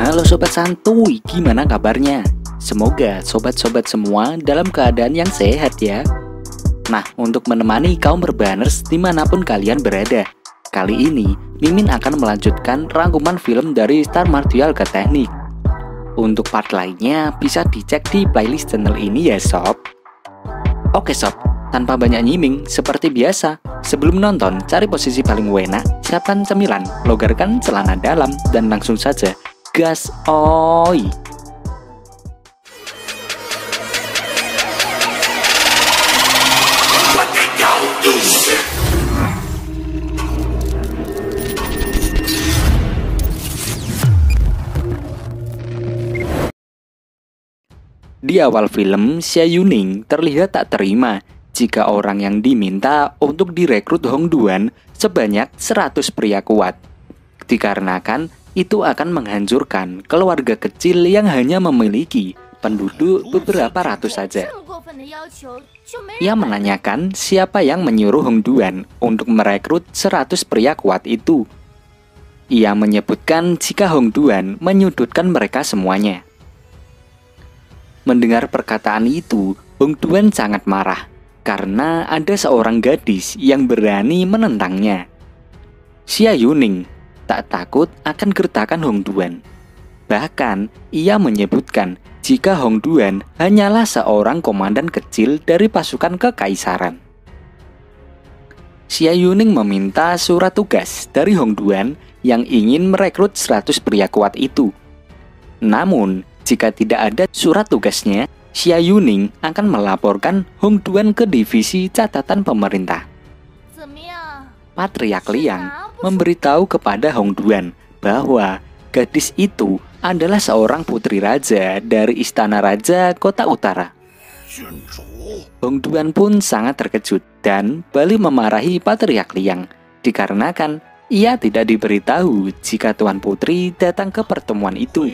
Halo sobat santuy, gimana kabarnya? Semoga sobat-sobat semua dalam keadaan yang sehat ya. Nah, untuk menemani kaum berbanners dimanapun kalian berada, kali ini Mimin akan melanjutkan rangkuman film dari Star Martial ke Teknik. Untuk part lainnya bisa dicek di playlist channel ini ya sob. Oke sob, tanpa banyak nyiming, seperti biasa, sebelum nonton cari posisi paling enak, siapkan cemilan, longgarkan celana dalam, dan langsung saja gas oi. Di awal film, Xia Yuning terlihat tak terima jika orang yang diminta untuk direkrut Hong Duan sebanyak 100 pria kuat. Dikarenakan itu akan menghancurkan keluarga kecil yang hanya memiliki penduduk beberapa ratus saja. Ia menanyakan siapa yang menyuruh Hong Duan untuk merekrut 100 pria kuat itu. Ia menyebutkan jika Hong Duan menyudutkan mereka semuanya. Mendengar perkataan itu, Hong Duan sangat marah karena ada seorang gadis yang berani menentangnya. Xia Yuning tak takut akan gertakan Hong Duan. Bahkan, ia menyebutkan jika Hong Duan hanyalah seorang komandan kecil dari pasukan kekaisaran. Xia Yuning meminta surat tugas dari Hong Duan yang ingin merekrut 100 pria kuat itu. Namun, jika tidak ada surat tugasnya, Xia Yuning akan melaporkan Hong Duan ke divisi catatan pemerintah. Patriark Liang memberitahu kepada Hong Duan bahwa gadis itu adalah seorang putri raja dari istana raja kota utara. Hong Duan pun sangat terkejut dan balik memarahi Patriark Liang dikarenakan ia tidak diberitahu jika Tuan Putri datang ke pertemuan itu.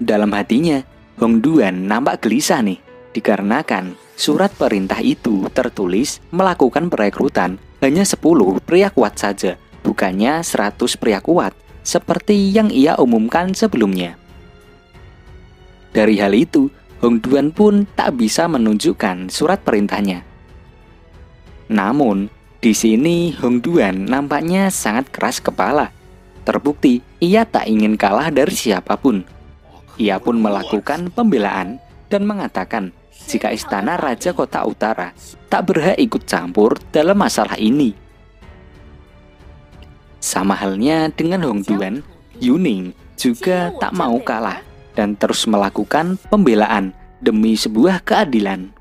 Dalam hatinya, Hong Duan nampak gelisah nih, dikarenakan surat perintah itu tertulis melakukan perekrutan hanya 10 pria kuat saja, bukannya 100 pria kuat, seperti yang ia umumkan sebelumnya. Dari hal itu, Hong Duan pun tak bisa menunjukkan surat perintahnya. Namun, di sini Hong Duan nampaknya sangat keras kepala. Terbukti, ia tak ingin kalah dari siapapun. Ia pun melakukan pembelaan dan mengatakan jika istana Raja Kota Utara tak berhak ikut campur dalam masalah ini. Sama halnya dengan Hong Duan, Yuning juga tak mau kalah dan terus melakukan pembelaan demi sebuah keadilan.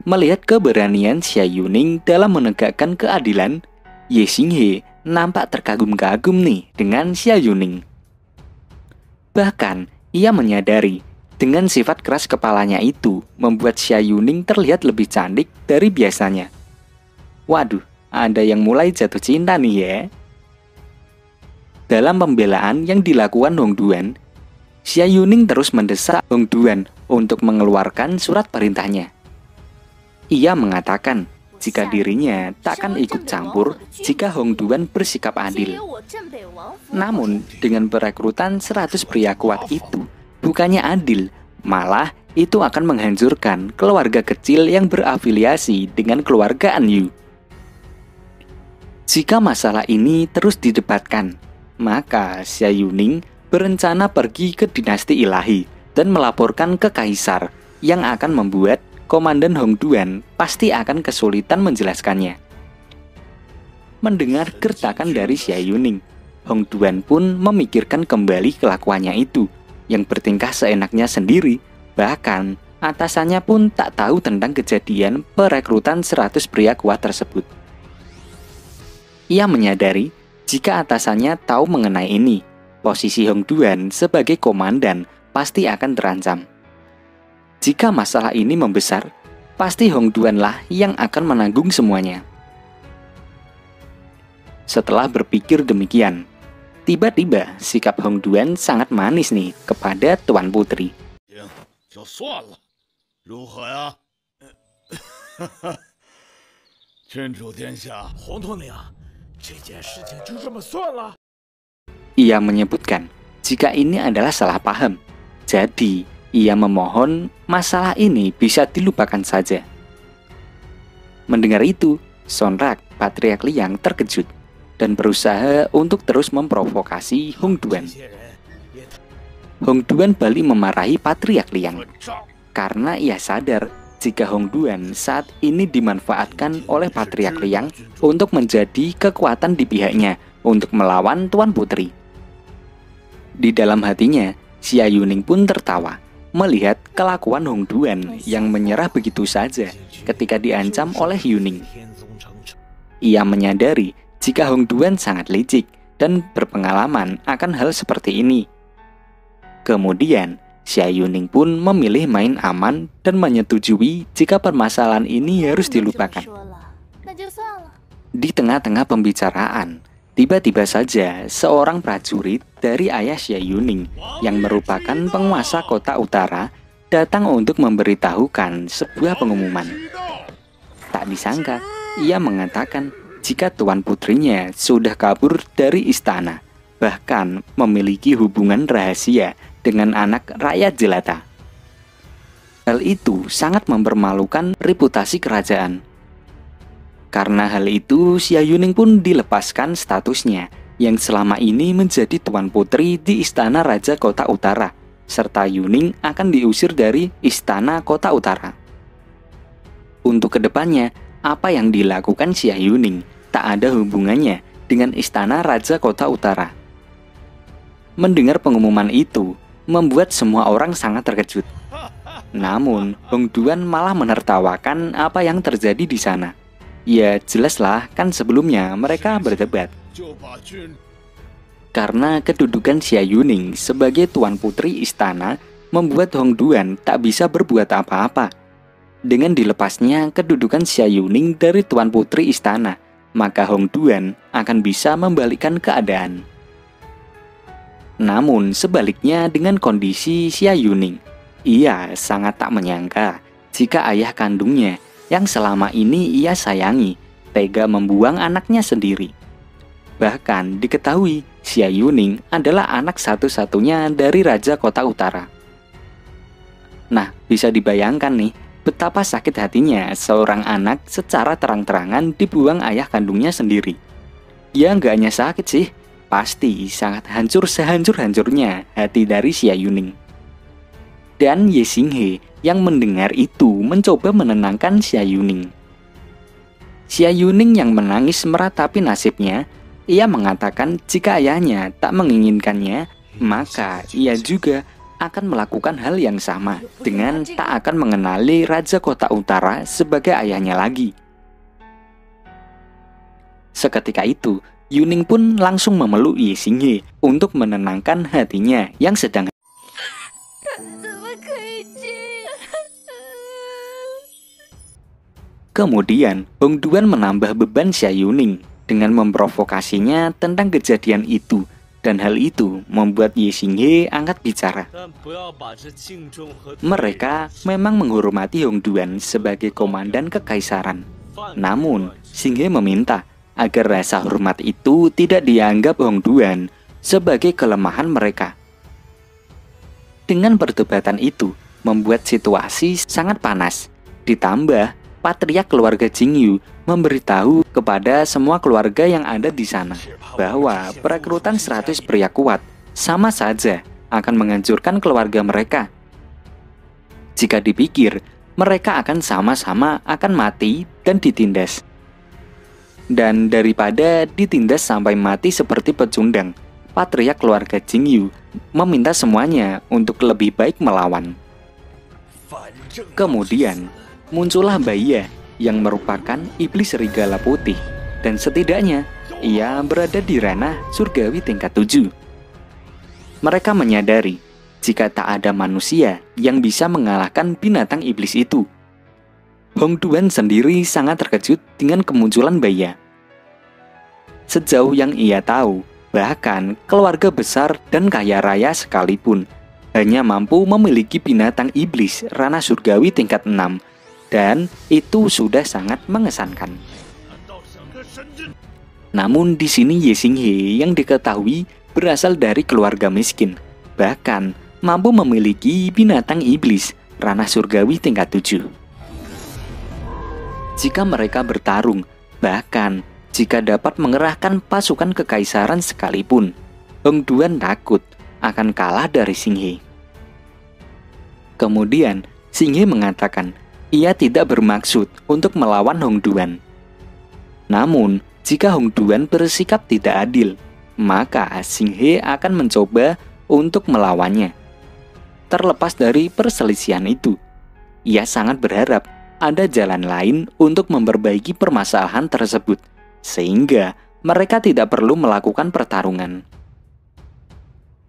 Melihat keberanian Xia Yuning dalam menegakkan keadilan, Ye Xinghe nampak terkagum-kagum nih dengan Xia Yuning. Bahkan, ia menyadari dengan sifat keras kepalanya itu membuat Xia Yuning terlihat lebih cantik dari biasanya. Waduh, ada yang mulai jatuh cinta nih ya. Dalam pembelaan yang dilakukan Hong Duan, Xia Yuning terus mendesak Hong Duan untuk mengeluarkan surat perintahnya. Ia mengatakan jika dirinya takkan ikut campur jika Hong Duan bersikap adil. Namun, dengan perekrutan 100 pria kuat itu, bukannya adil, malah itu akan menghancurkan keluarga kecil yang berafiliasi dengan keluarga Anyu. Jika masalah ini terus didebatkan, maka Xia Yuning berencana pergi ke dinasti ilahi dan melaporkan ke kaisar yang akan membuat Komandan Hong Duan pasti akan kesulitan menjelaskannya. Mendengar gertakan dari Xia Yuning, Hong Duan pun memikirkan kembali kelakuannya itu yang bertingkah seenaknya sendiri. Bahkan atasannya pun tak tahu tentang kejadian perekrutan 100 pria kuat tersebut. Ia menyadari jika atasannya tahu mengenai ini, posisi Hong Duan sebagai komandan pasti akan terancam. Jika masalah ini membesar, pasti Hong Duan lah yang akan menanggung semuanya. Setelah berpikir demikian, tiba-tiba sikap Hong Duan sangat manis nih kepada Tuan Putri. Ia menyebutkan jika ini adalah salah paham. Jadi, ia memohon masalah ini bisa dilupakan saja. Mendengar itu, Sonrak, Patriark Liang terkejut dan berusaha untuk terus memprovokasi Hong Duan. Hong Duan balik memarahi Patriark Liang karena ia sadar jika Hong Duan saat ini dimanfaatkan oleh Patriark Liang untuk menjadi kekuatan di pihaknya untuk melawan Tuan Putri. Di dalam hatinya, Xia Yuning pun tertawa melihat kelakuan Hong Duan yang menyerah begitu saja ketika diancam oleh Yuning. Ia menyadari jika Hong Duan sangat licik dan berpengalaman akan hal seperti ini. Kemudian, Xia Yuning pun memilih main aman dan menyetujui jika permasalahan ini harus dilupakan. Di tengah-tengah pembicaraan, tiba-tiba saja seorang prajurit dari ayah Xia Yuning yang merupakan penguasa kota utara datang untuk memberitahukan sebuah pengumuman. Tak disangka, ia mengatakan jika tuan putrinya sudah kabur dari istana, bahkan memiliki hubungan rahasia dengan anak rakyat jelata. Hal itu sangat mempermalukan reputasi kerajaan. Karena hal itu, Xia Yuning pun dilepaskan statusnya yang selama ini menjadi tuan putri di istana Raja Kota Utara, serta Yuning akan diusir dari istana Kota Utara. Untuk kedepannya, apa yang dilakukan Xia Yuning tak ada hubungannya dengan istana Raja Kota Utara. Mendengar pengumuman itu, membuat semua orang sangat terkejut. Namun, Hong Duan malah menertawakan apa yang terjadi di sana. Ya, jelaslah kan sebelumnya mereka berdebat. Karena kedudukan Xia Yuning sebagai tuan putri istana membuat Hong Duan tak bisa berbuat apa-apa. Dengan dilepasnya kedudukan Xia Yuning dari tuan putri istana, maka Hong Duan akan bisa membalikkan keadaan. Namun sebaliknya dengan kondisi Xia Yuning, ia sangat tak menyangka jika ayah kandungnya yang selama ini ia sayangi tega membuang anaknya sendiri. Bahkan diketahui Xia Yuning adalah anak satu-satunya dari Raja Kota Utara. Nah, bisa dibayangkan nih betapa sakit hatinya seorang anak secara terang-terangan dibuang ayah kandungnya sendiri. Ya nggak hanya sakit sih, pasti sangat hancur sehancur-hancurnya hati dari Xia Yuning. Dan Ye Xinghe yang mendengar itu mencoba menenangkan Xia Yuning. Xia Yuning yang menangis meratapi nasibnya, ia mengatakan jika ayahnya tak menginginkannya, maka ia juga akan melakukan hal yang sama dengan tak akan mengenali Raja Kota Utara sebagai ayahnya lagi. Seketika itu, Yuning pun langsung memeluk Ye Xinghe untuk menenangkan hatinya yang sedang. Kemudian, Hong Duan menambah beban Xia Yuning dengan memprovokasinya tentang kejadian itu, dan hal itu membuat Ye Xinghe angkat bicara. Mereka memang menghormati Hong Duan sebagai komandan kekaisaran. Namun, Xinghe meminta agar rasa hormat itu tidak dianggap Hong Duan sebagai kelemahan mereka. Dengan perdebatan itu, membuat situasi sangat panas. Ditambah, Patriark keluarga Jingyu memberitahu kepada semua keluarga yang ada di sana bahwa perekrutan 100 pria kuat sama saja akan menghancurkan keluarga mereka. Jika dipikir, mereka akan sama-sama akan mati dan ditindas. Dan daripada ditindas sampai mati seperti pecundang, Patriark keluarga Jingyu meminta semuanya untuk lebih baik melawan. Kemudian, muncullah Baiya yang merupakan iblis serigala putih, dan setidaknya ia berada di ranah surgawi tingkat 7. Mereka menyadari jika tak ada manusia yang bisa mengalahkan binatang iblis itu. Hong Duan sendiri sangat terkejut dengan kemunculan Baiya. Sejauh yang ia tahu, bahkan keluarga besar dan kaya raya sekalipun hanya mampu memiliki binatang iblis ranah surgawi tingkat 6, dan itu sudah sangat mengesankan. Namun di sini Ye Xinghe yang diketahui berasal dari keluarga miskin, bahkan mampu memiliki binatang iblis, ranah surgawi tingkat 7. Jika mereka bertarung, bahkan jika dapat mengerahkan pasukan kekaisaran sekalipun, Hong Duan takut akan kalah dari Xing He. Kemudian, Xing He mengatakan ia tidak bermaksud untuk melawan Hong Duan. Namun, jika Hong Duan bersikap tidak adil, maka Xing He akan mencoba untuk melawannya. Terlepas dari perselisihan itu, ia sangat berharap ada jalan lain untuk memperbaiki permasalahan tersebut, sehingga mereka tidak perlu melakukan pertarungan.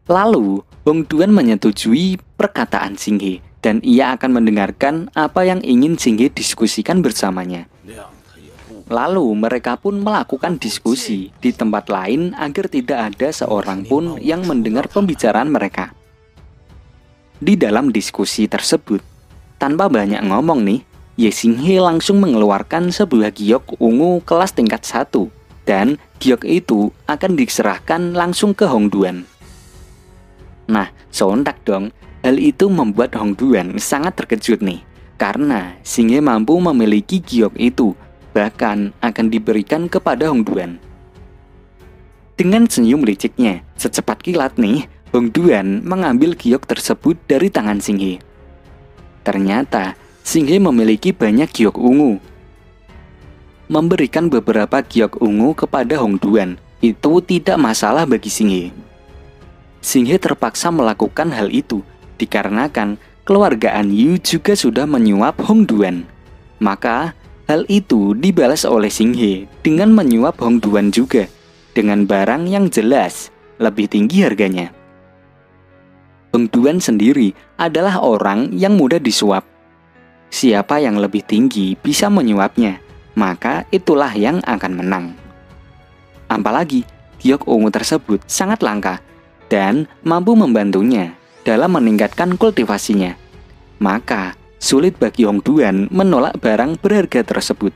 Lalu, Hong Duan menyetujui perkataan Xing He, dan ia akan mendengarkan apa yang ingin Xing He diskusikan bersamanya. Lalu, mereka pun melakukan diskusi di tempat lain agar tidak ada seorang pun yang mendengar pembicaraan mereka. Di dalam diskusi tersebut, tanpa banyak ngomong nih, Ye Xing He langsung mengeluarkan sebuah giok ungu kelas tingkat 1, dan giok itu akan diserahkan langsung ke Hong Duan. Nah, sontak dong, hal itu membuat Hong Duan sangat terkejut nih, karena Xing He mampu memiliki giok itu, bahkan akan diberikan kepada Hong Duan. Dengan senyum liciknya, secepat kilat nih, Hong Duan mengambil giok tersebut dari tangan Xing He. Ternyata, Xing He memiliki banyak giok ungu. Memberikan beberapa giok ungu kepada Hong Duan itu tidak masalah bagi Xing He. Xing He terpaksa melakukan hal itu dikarenakan keluarga An Yu juga sudah menyuap Hong Duan. Maka hal itu dibalas oleh Xing He dengan menyuap Hong Duan juga dengan barang yang jelas lebih tinggi harganya. Hong Duan sendiri adalah orang yang mudah disuap. Siapa yang lebih tinggi bisa menyuapnya, maka itulah yang akan menang. Apalagi, giok ungu tersebut sangat langka dan mampu membantunya dalam meningkatkan kultivasinya. Maka, sulit bagi Hong Duan menolak barang berharga tersebut.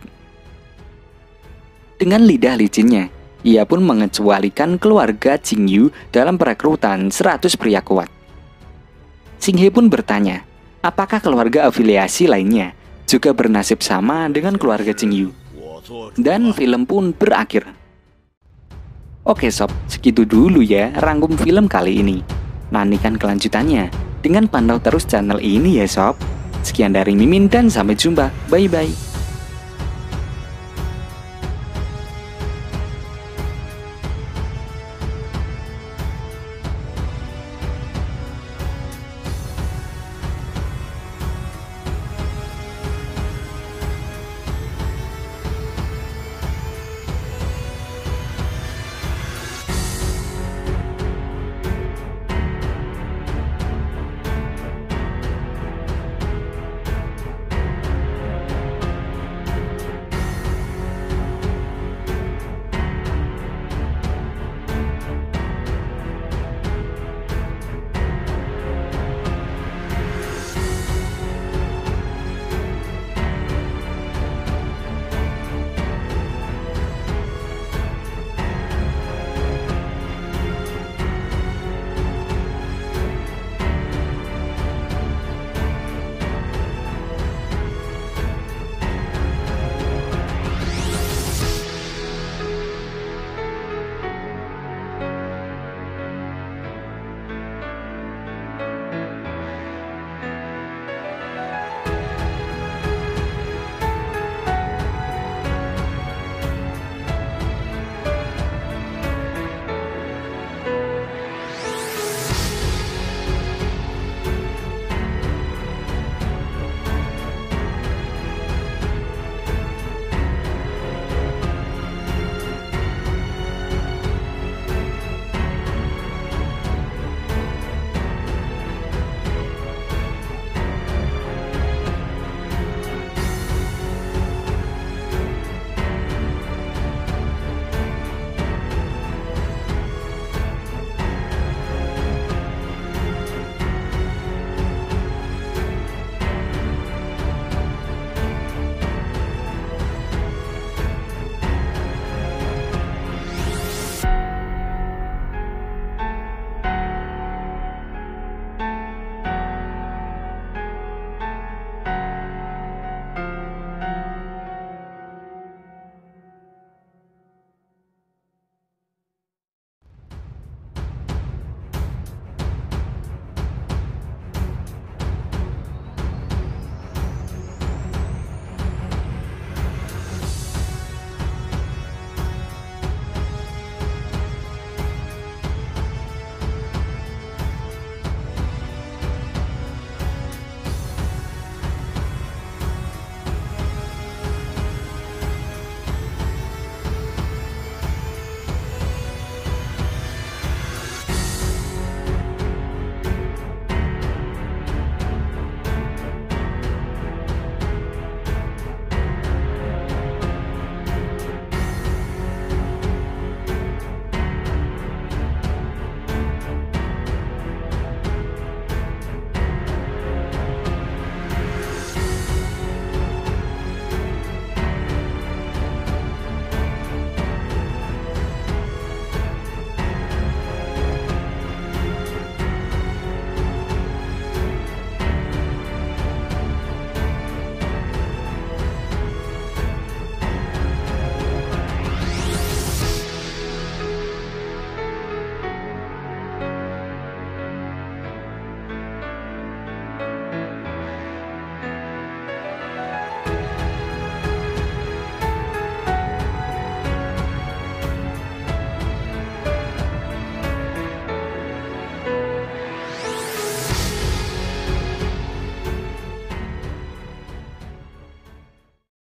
Dengan lidah licinnya, ia pun mengecualikan keluarga Jing Yu dalam perekrutan 100 pria kuat. Xing He pun bertanya, apakah keluarga afiliasi lainnya juga bernasib sama dengan keluarga Jing Yu? Dan film pun berakhir. Oke sob, segitu dulu ya rangkum film kali ini. Nantikan kelanjutannya dengan pantau terus channel ini ya sob. Sekian dari Mimin dan sampai jumpa. Bye bye.